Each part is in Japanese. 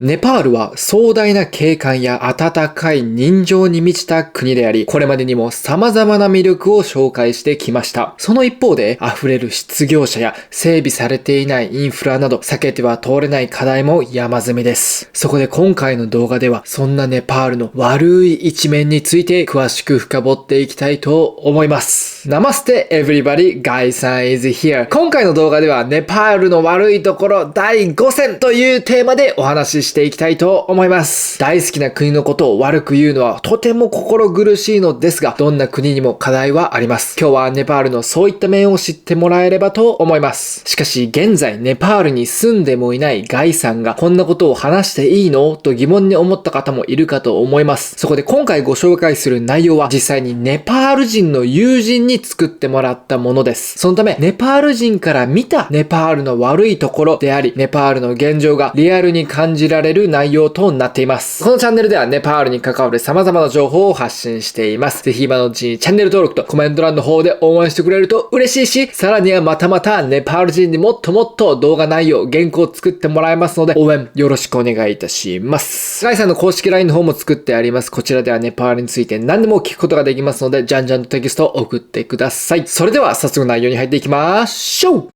ネパールは壮大な景観や温かい人情に満ちた国であり、これまでにも様々な魅力を紹介してきました。その一方で、溢れる失業者や整備されていないインフラなど、避けては通れない課題も山積みです。そこで今回の動画では、そんなネパールの悪い一面について詳しく深掘っていきたいと思います。ナマステ everybody, Guy さん is here。今回の動画では、ネパールの悪いところ第5選というテーマでお話ししていきたいと思います。大好きな国のことを悪く言うのはとても心苦しいのですが、どんな国にも課題はあります。今日はネパールのそういった面を知ってもらえればと思います。しかし現在ネパールに住んでもいないガイさんがこんなことを話していいのと疑問に思った方もいるかと思います。そこで今回ご紹介する内容は実際にネパール人の友人に作ってもらったものです。そのためネパール人から見たネパールの悪いところであり、ネパールの現状がリアルに感じられる内容となっています。このチャンネルではネパールに関わる様々な情報を発信しています。ぜひ今のうちにチャンネル登録とコメント欄の方で応援してくれると嬉しいし、さらにはまたまたネパール人にもっともっと動画内容、原稿を作ってもらえますので応援よろしくお願いいたします。ガイさんの公式 LINE の方も作ってあります。こちらではネパールについて何でも聞くことができますので、じゃんじゃんとテキストを送ってください。それでは早速内容に入っていきましょう。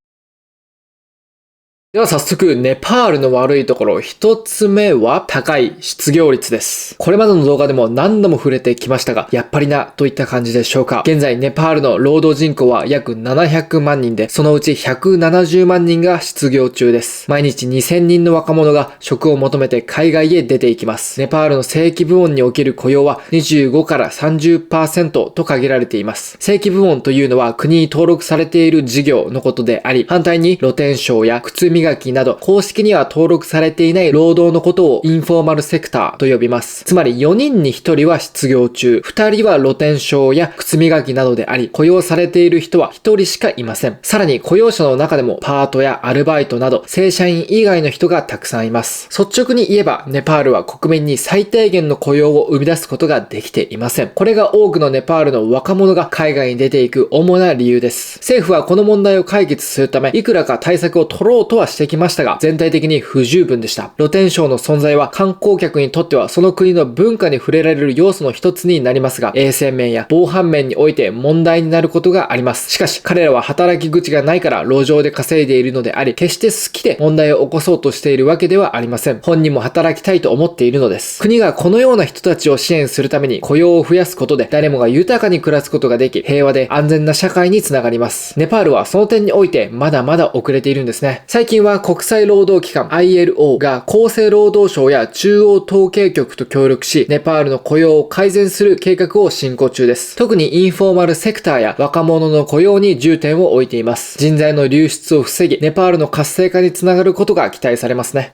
では早速、ネパールの悪いところ、一つ目は高い失業率です。これまでの動画でも何度も触れてきましたが、やっぱりなといった感じでしょうか。現在、ネパールの労働人口は約700万人で、そのうち170万人が失業中です。毎日2000人の若者が職を求めて海外へ出ていきます。ネパールの正規部門における雇用は25から 30% と限られています。正規部門というのは国に登録されている事業のことであり、反対に露天商や靴磨きなど公式には登録されていない労働のことをインフォーマルセクターと呼びます。つまり4人に1人は失業中、2人は露天商や靴磨きなどであり、雇用されている人は1人しかいません。さらに雇用者の中でもパートやアルバイトなど正社員以外の人がたくさんいます。率直に言えばネパールは国民に最低限の雇用を生み出すことができていません。これが多くのネパールの若者が海外に出ていく主な理由です。政府はこの問題を解決するためいくらか対策を取ろうとはしてきましたが、全体的に不十分でした。露天商の存在は観光客にとってはその国の文化に触れられる要素の一つになりますが、衛生面や防犯面において問題になることがあります。しかし彼らは働き口がないから路上で稼いでいるのであり、決して好きで問題を起こそうとしているわけではありません。本人も働きたいと思っているのです。国がこのような人たちを支援するために雇用を増やすことで誰もが豊かに暮らすことができ、平和で安全な社会につながります。ネパールはその点においてまだまだ遅れているんですね。最近は国際労働機関 ILO が厚生労働省や中央統計局と協力し、ネパールの雇用を改善する計画を進行中です。特にインフォーマルセクターや若者の雇用に重点を置いています。人材の流出を防ぎ、ネパールの活性化につながることが期待されますね。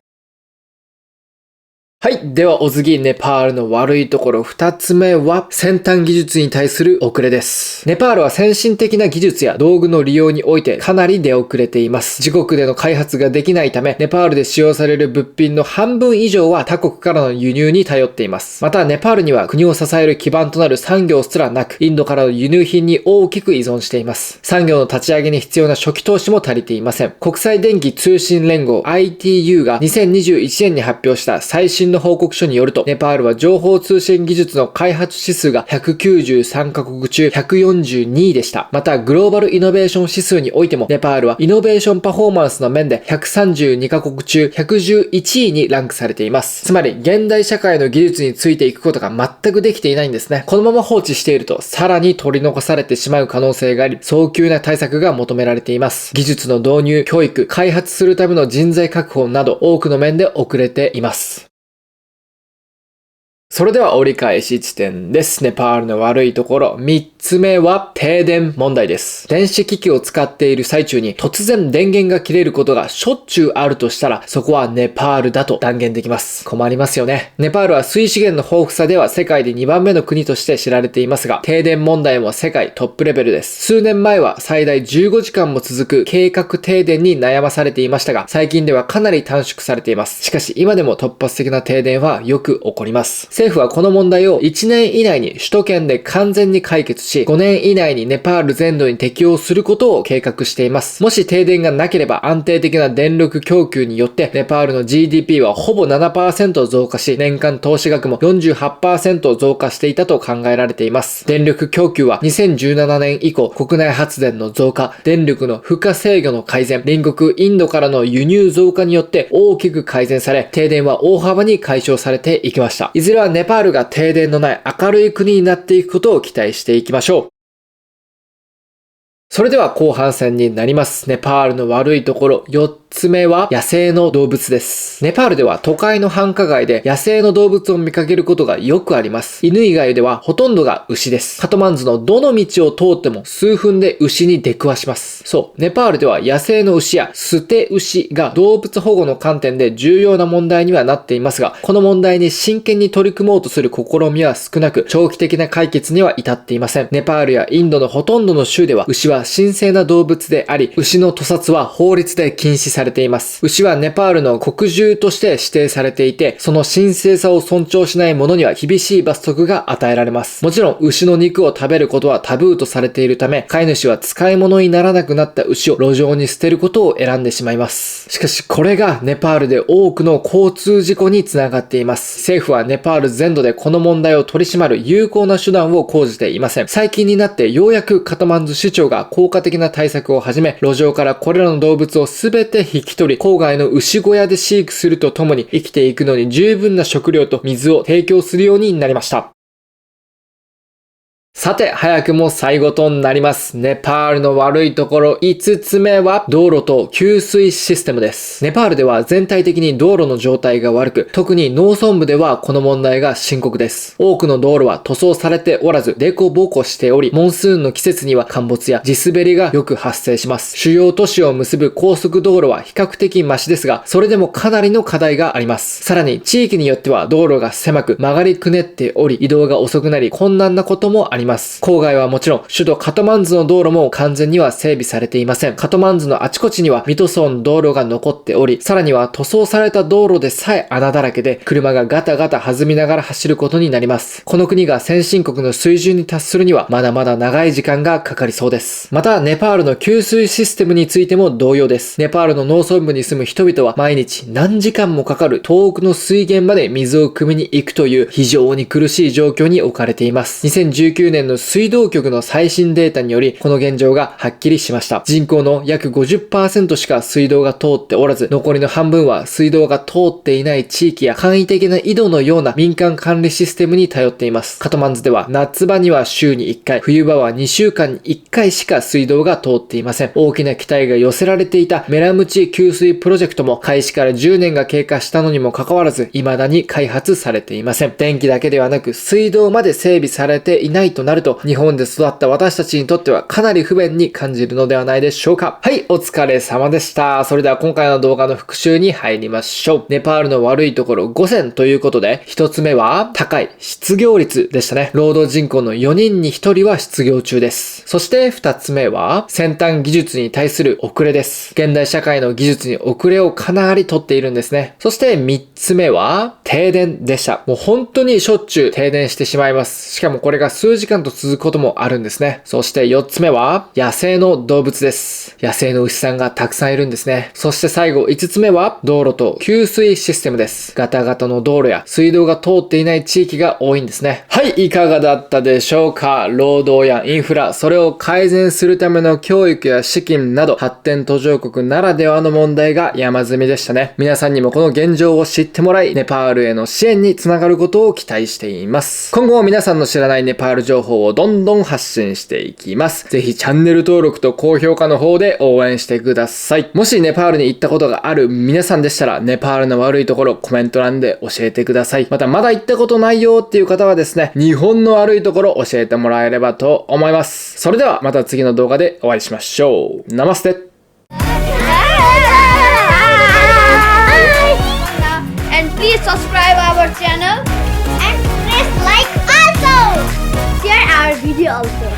はい。では、お次、ネパールの悪いところ2つ目は、先端技術に対する遅れです。ネパールは先進的な技術や道具の利用においてかなり出遅れています。自国での開発ができないため、ネパールで使用される物品の半分以上は他国からの輸入に頼っています。また、ネパールには国を支える基盤となる産業すらなく、インドからの輸入品に大きく依存しています。産業の立ち上げに必要な初期投資も足りていません。国際電気通信連合 ITU が2021年に発表した最新の報告書によると、ネパールは情報通信技術の開発指数が193カ国中142位でした。また、グローバルイノベーション指数においても、ネパールはイノベーションパフォーマンスの面で132カ国中111位にランクされています。つまり、現代社会の技術についていくことが全くできていないんですね。このまま放置していると、さらに取り残されてしまう可能性があり、早急な対策が求められています。技術の導入、教育、開発するための人材確保など、多くの面で遅れています。それでは折り返し地点です。ネパールの悪いところ。3つ目は停電問題です。電子機器を使っている最中に突然電源が切れることがしょっちゅうあるとしたら、そこはネパールだと断言できます。困りますよね。ネパールは水資源の豊富さでは世界で2番目の国として知られていますが、停電問題も世界トップレベルです。数年前は最大15時間も続く計画停電に悩まされていましたが、最近ではかなり短縮されています。しかし今でも突発的な停電はよく起こります。政府はこの問題を1年以内に首都圏で完全に解決し、5年以内にネパール全土に適用することを計画しています。もし停電がなければ安定的な電力供給によってネパールの GDP はほぼ 7% 増加し、年間投資額も 48% 増加していたと考えられています。電力供給は2017年以降、国内発電の増加、電力の負荷制御の改善、隣国インドからの輸入増加によって大きく改善され、停電は大幅に解消されていきました。いずれはネパールが停電のない明るい国になっていくことを期待していきましょう。それでは後半戦になります。ネパールの悪いところ、4つ目は野生の動物です。ネパールでは都会の繁華街で野生の動物を見かけることがよくあります。犬以外ではほとんどが牛です。カトマンズのどの道を通っても数分で牛に出くわします。そう、ネパールでは野生の牛や捨て牛が動物保護の観点で重要な問題にはなっていますが、この問題に真剣に取り組もうとする試みは少なく、長期的な解決には至っていません。ネパールやインドのほとんどの州では牛は神聖な動物であり、牛の屠殺は法律で禁止されています。牛はネパールの国獣として指定されていて、その神聖さを尊重しない者には厳しい罰則が与えられます。もちろん牛の肉を食べることはタブーとされているため、飼い主は使い物にならなくなった牛を路上に捨てることを選んでしまいます。しかしこれがネパールで多くの交通事故につながっています。政府はネパール全土でこの問題を取り締まる有効な手段を講じていません。最近になってようやくカトマンズ市長が効果的な対策を始め、路上からこれらの動物をすべて引き取り、郊外の牛小屋で飼育するとともに生きていくのに十分な食料と水を提供するようになりました。さて、早くも最後となります。ネパールの悪いところ5つ目は道路と給水システムです。ネパールでは全体的に道路の状態が悪く、特に農村部ではこの問題が深刻です。多くの道路は塗装されておらず、デコボコしており、モンスーンの季節には陥没や地滑りがよく発生します。主要都市を結ぶ高速道路は比較的マシですが、それでもかなりの課題があります。さらに地域によっては道路が狭く曲がりくねっており、移動が遅くなり困難なこともあります。郊外はもちろん首都カトマンズの道路も完全には整備されていません。カトマンズのあちこちには未塗装の道路が残っており、さらには塗装された道路でさえ穴だらけで車がガタガタ弾みながら走ることになります。この国が先進国の水準に達するにはまだまだ長い時間がかかりそうです。またネパールの給水システムについても同様です。ネパールの農村部に住む人々は毎日何時間もかかる遠くの水源まで水を汲みに行くという非常に苦しい状況に置かれています。2019年の水道局の最新データによりこの現状がはっきりしました。人口の約 50% しか水道が通っておらず、残りの半分は水道が通っていない地域や簡易的な井戸のような民間管理システムに頼っています。カトマンズでは夏場には週に1回、冬場は2週間に1回しか水道が通っていません。大きな期待が寄せられていたメラムチ給水プロジェクトも開始から10年が経過したのにもかかわらず、未だに開発されていません。電気だけではなく水道まで整備されていないとなると、日本で育った私たちにとってはかなり不便に感じるのではないでしょうか。はい、お疲れ様でした。それでは今回の動画の復習に入りましょう。ネパールの悪いところ5選ということで、1つ目は高い失業率でしたね。労働人口の4人に1人は失業中です。そして2つ目は先端技術に対する遅れです。現代社会の技術に遅れをかなりとっているんですね。そして3つ目は停電でした。もう本当にしょっちゅう停電してしまいます。しかもこれが数時間と続くこともあるんですね。そして4つ目は野生の動物です。野生の牛さんがたくさんいるんですね。そして最後5つ目は道路と給水システムです。ガタガタの道路や水道が通っていない地域が多いんですね。はい、いかがだったでしょうか。労働やインフラ、それを改善するための教育や資金など発展途上国ならではの問題が山積みでしたね。皆さんにもこの現状を知ってもらい、ネパールへの支援につながることを期待しています。今後も皆さんの知らないネパール情報をどんどん発信していきます。ぜひチャンネル登録と高評価の方で応援してください。もしネパールに行ったことがある皆さんでしたら、ネパールの悪いところコメント欄で教えてください。またまだ行ったことないよっていう方はですね、日本の悪いところ教えてもらえればと思います。それではまた次の動画でお会いしましょう。ナマステ。And please subscribe our channel and press like also. Share our video also.